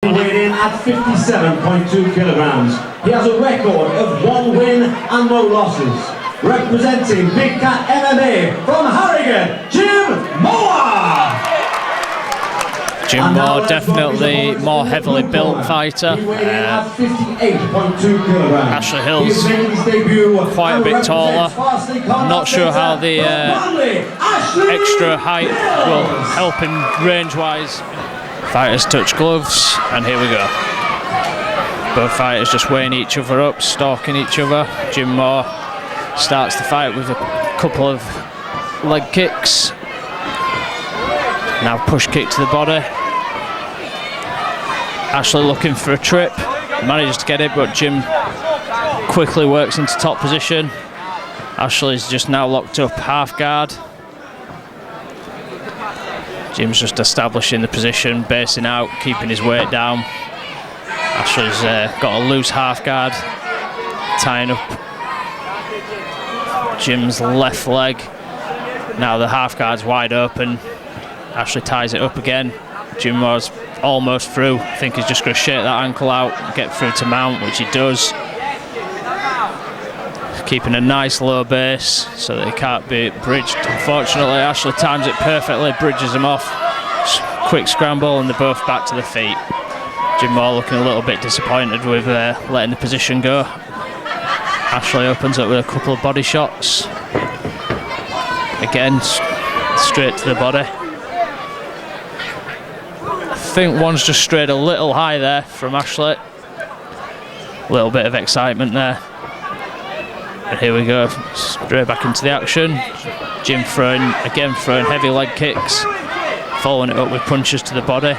Weighed in at 57.2 kilograms. He has a record of 1 win and no losses. Representing Big Cat MMA from Harrogate, Jim Mawer! Jim Mawer, definitely more heavily built fighter. Ashley Hill's quite a bit taller. Not sure how the extra height will help him range-wise. Fighters touch gloves, and here we go. Both fighters just weighing each other up, stalking each other. Jim Mawer starts the fight with a couple of leg kicks. Now push kick to the body. Ashley looking for a trip, manages to get it, but Jim quickly works into top position. Ashley's just now locked up half guard. Jim's just establishing the position, basing out, keeping his weight down. Ashley's got a loose half guard, tying up Jim's left leg. Now the half guard's wide open. Ashley ties it up again. Jim Moore's almost through. I think he's just going to shake that ankle out, get through to mount, which he does. Keeping a nice low base so that he can't be bridged. Unfortunately, Ashley times it perfectly, bridges him off. Quick scramble, and they're both back to the feet. Jim Mawer looking a little bit disappointed with letting the position go. Ashley opens up with a couple of body shots. Again, straight to the body. I think one's just strayed a little high there from Ashley. A little bit of excitement there. And here we go, straight back into the action. Jim throwing heavy leg kicks, following it up with punches to the body.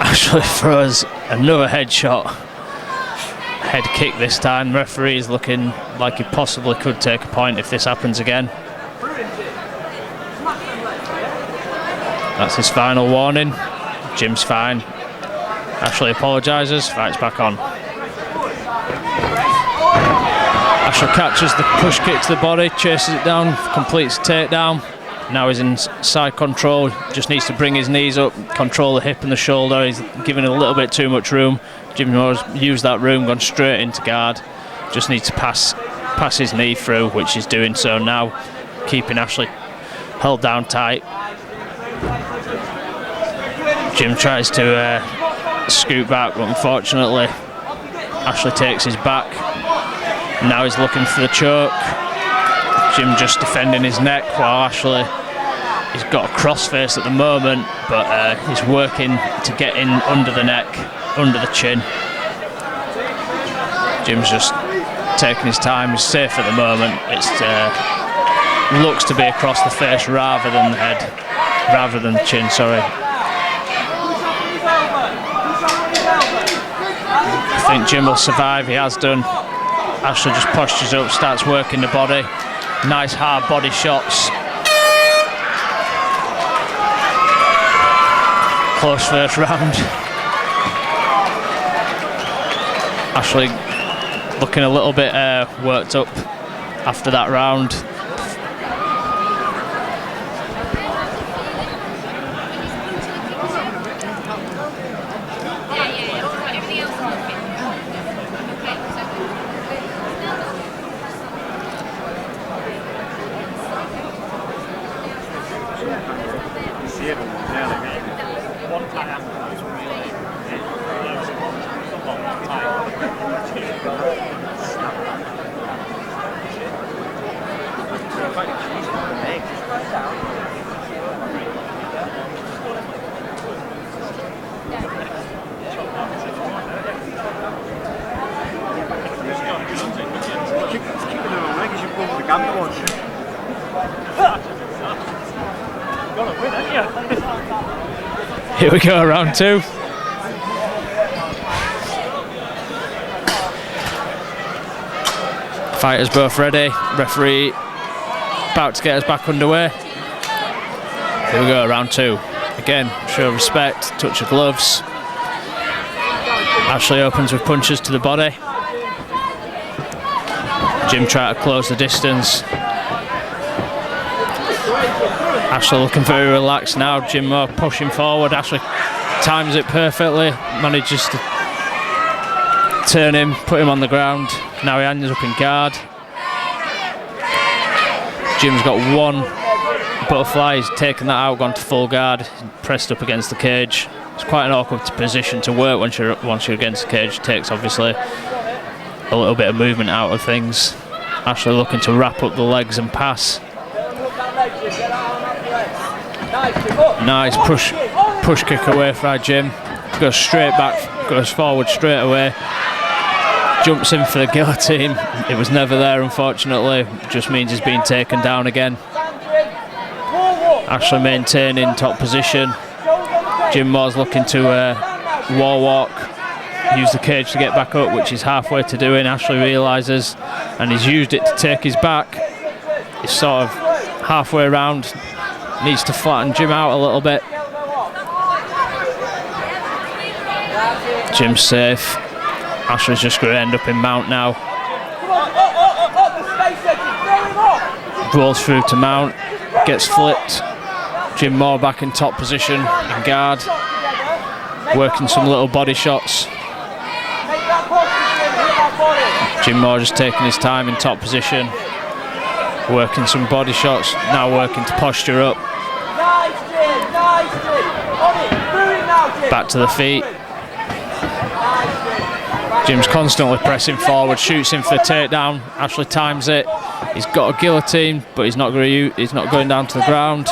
Ashley throws another headshot. Head kick this time. Referee is looking like he possibly could take a point if this happens again. That's his final warning. Jim's fine. Ashley apologises, fights back on. Ashley catches the push kick to the body, chases it down, completes the takedown. Now he's in side control, just needs to bring his knees up, control the hip and the shoulder. He's giving a little bit too much room. Jim Moore's used that room, gone straight into guard. Just needs to pass his knee through, which he's doing so now, keeping Ashley held down tight. Jim tries to scoot back, but unfortunately Ashley takes his back. Now he's looking for the choke. Jim just defending his neck while Ashley, he's got a crossface at the moment, but he's working to get in under the neck, under the chin. Jim's just taking his time, he's safe at the moment. It looks to be across the face rather than the head, rather than the chin, sorry. I think Jim will survive, he has done. Ashley just postures up, starts working the body. Nice hard body shots. Close first round. Ashley looking a little bit worked up after that round. Here we go, round two. Fighters both ready. Referee about to get us back underway. Here we go, round two. Again, show respect, touch of gloves. Ashley opens with punches to the body. Jim trying to close the distance. Ashley looking very relaxed now. Jim Mower pushing forward. Ashley times it perfectly, manages to turn him, put him on the ground. Now he ends up in guard. Jim's got one butterfly, he's taken that out, gone to full guard, pressed up against the cage. It's quite an awkward position to work once you're against the cage. It takes obviously a little bit of movement out of things. Ashley looking to wrap up the legs and pass. Nice push kick away from Jim. Goes straight back, goes forward straight away. Jumps in for the guillotine. It was never there, unfortunately. Just means he's been taken down again. Ashley maintaining top position. Jim Mower's looking to wall walk, use the cage to get back up, which he's halfway to doing. Ashley realises, and he's used it to take his back. He's sort of halfway around, needs to flatten Jim out a little bit. Jim's safe. Ashley's just going to end up in mount now. Rolls through to mount, gets flipped. Jim Mower back in top position, in guard, working some little body shots. Jim Mower just taking his time in top position, working some body shots, now working to posture up. Back to the feet. Jim's constantly pressing forward, shoots in for the takedown. Ashley times it. He's got a guillotine, but he's not going down to the ground.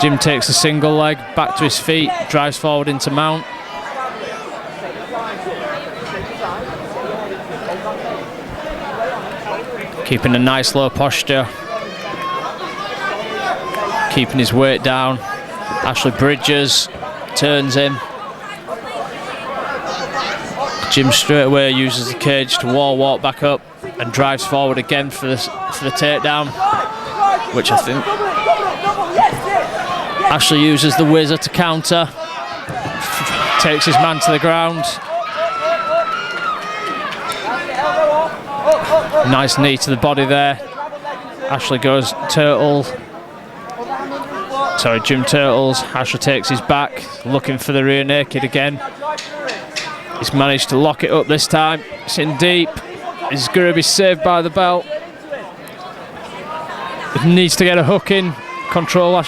Jim takes a single leg, back to his feet, drives forward into mount. Keeping a nice low posture. Keeping his weight down. Ashley bridges, turns him. Jim straight away uses the cage to wall walk back up and drives forward again for the takedown, which I think Ashley uses the whizzer to counter, takes his man to the ground. Nice knee to the body there. Ashley goes turtle. Sorry, Jim turtles. Ashley takes his back, looking for the rear naked again. He's managed to lock it up this time. It's in deep. He's going to be saved by the belt. He needs to get a hook in. Control.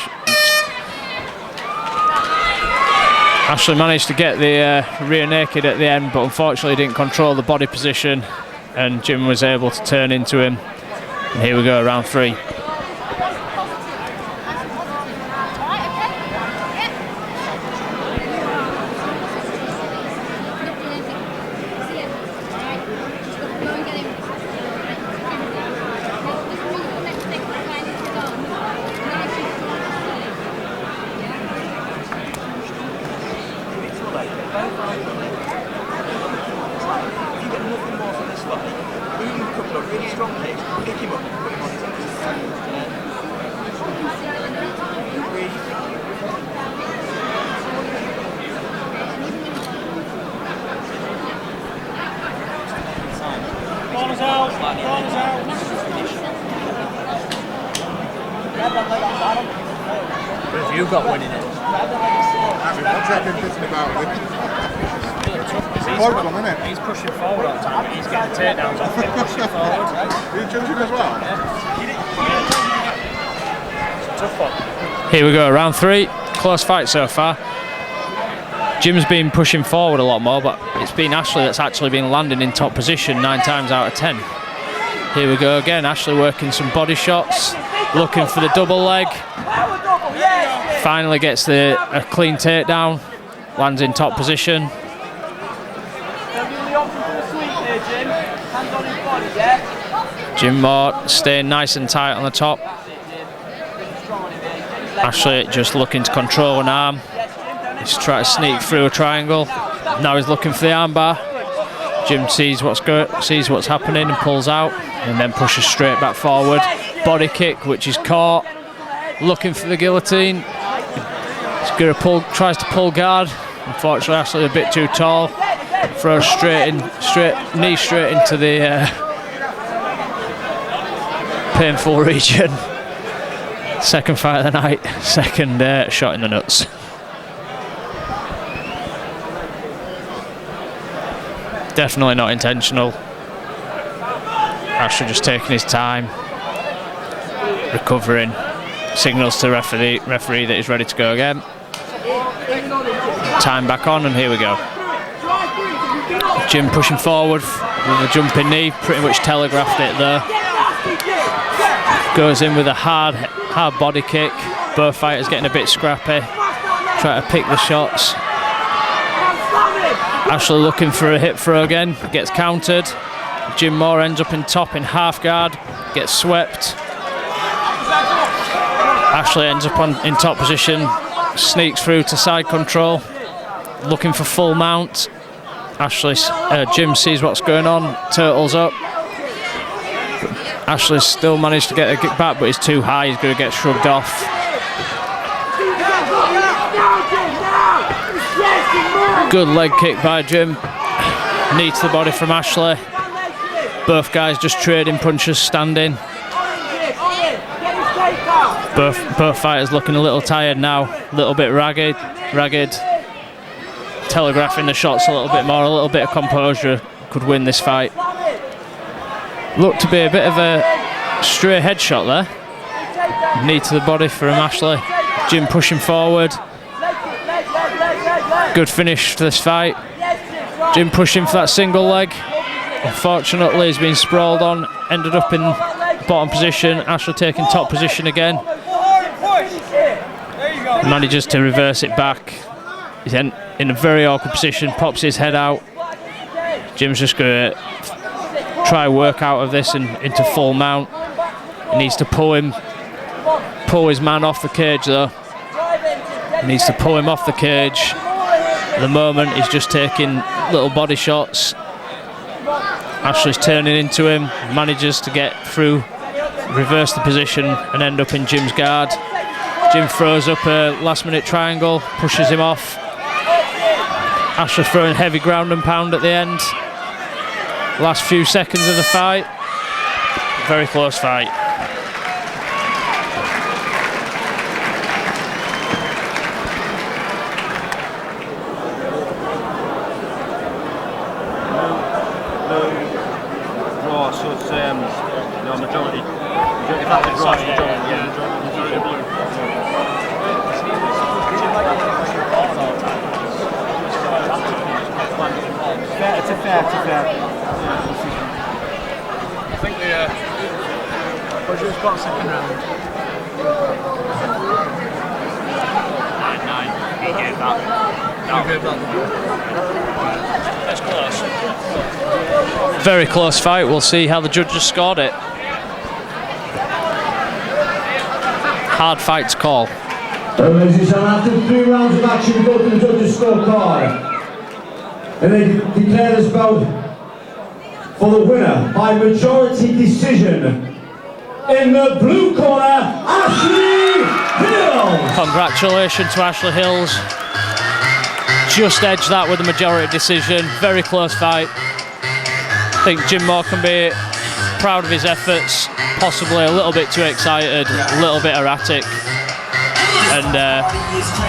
Ashley managed to get the rear naked at the end, but unfortunately didn't control the body position, and Jim was able to turn into him. And here we go, round 3. What have you got winning it? What's that been thinking about? He's pushing forward all the time, but he's getting the takedowns off him, pushing forward. Are you judging as well? Tough one. Here we go, round 3. Close fight so far. Jim's been pushing forward a lot more, but it's been Ashley that's actually been landing in top position 9 times out of 10. Here we go again, Ashley working some body shots, looking for the double leg. Finally gets a clean takedown, lands in top position. Jim Mower staying nice and tight on the top. Ashley just looking to control an arm. He's trying to sneak through a triangle. Now he's looking for the armbar. Jim sees what's happening and pulls out, and then pushes straight back forward. Body kick, which is caught. Looking for the guillotine. He's gonna tries to pull guard. Unfortunately, Ashley a bit too tall. Throws knee straight into the painful region. Second fight of the night, second shot in the nuts. Definitely not intentional. Ashley just taking his time, recovering, signals to the referee that he's ready to go again. Time back on, and here we go. Jim pushing forward with a jumping knee, pretty much telegraphed it there. Goes in with a hard body kick. Both fighters getting a bit scrappy, trying to pick the shots. Ashley looking for a hip throw again, gets countered. Jim Mawer ends up in top in half guard, gets swept. Ashley ends up in top position, sneaks through to side control, looking for full mount. Jim sees what's going on, turtles up. Ashley's still managed to get a kick back, but he's too high, he's going to get shrugged off. Good leg kick by Jim. Knee to the body from Ashley. Both guys just trading punches, standing. Both fighters looking a little tired now, a little bit ragged. Telegraphing the shots a little bit more, a little bit of composure could win this fight. Looked to be a bit of a stray headshot there. Knee to the body from Ashley. Jim pushing forward. Good finish for this fight. Jim pushing for that single leg. Unfortunately, he's been sprawled on, ended up in bottom position. Ashley taking top position again. Manages to reverse it back. He's in a very awkward position, pops his head out. Jim's just going to try work out of this and into full mount. He needs to pull his man off the cage though. He needs to pull him off the cage. At the moment, he's just taking little body shots. Ashley's turning into him, manages to get through, reverse the position and end up in Jim's guard. Jim throws up a last minute triangle, pushes him off. Ashley throwing heavy ground and pound at the end. Last few seconds of the fight. Very close fight. Draw, so it's no majority. If that's a draw, it's majority. Yeah, majority blue. It's a fair. I think the Roger's got second round. 9-9. He gave that. That's close. Very close fight. We'll see how the judges scored it. Hard fight to call. Ladies and gentlemen, after 3 rounds of action, we go to the judges' scorecard. And they declare this bout for the winner by majority decision. In the blue corner, Ashley Hills! Congratulations to Ashley Hills. Just edged that with a majority decision. Very close fight. I think Jim Mawer can be proud of his efforts. Possibly a little bit too excited, a little bit erratic. And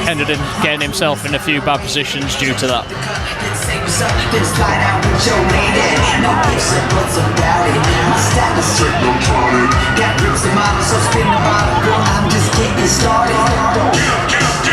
ended up getting himself in a few bad positions due to that. Got grips in my so spin the bottle, girl, I'm just getting started.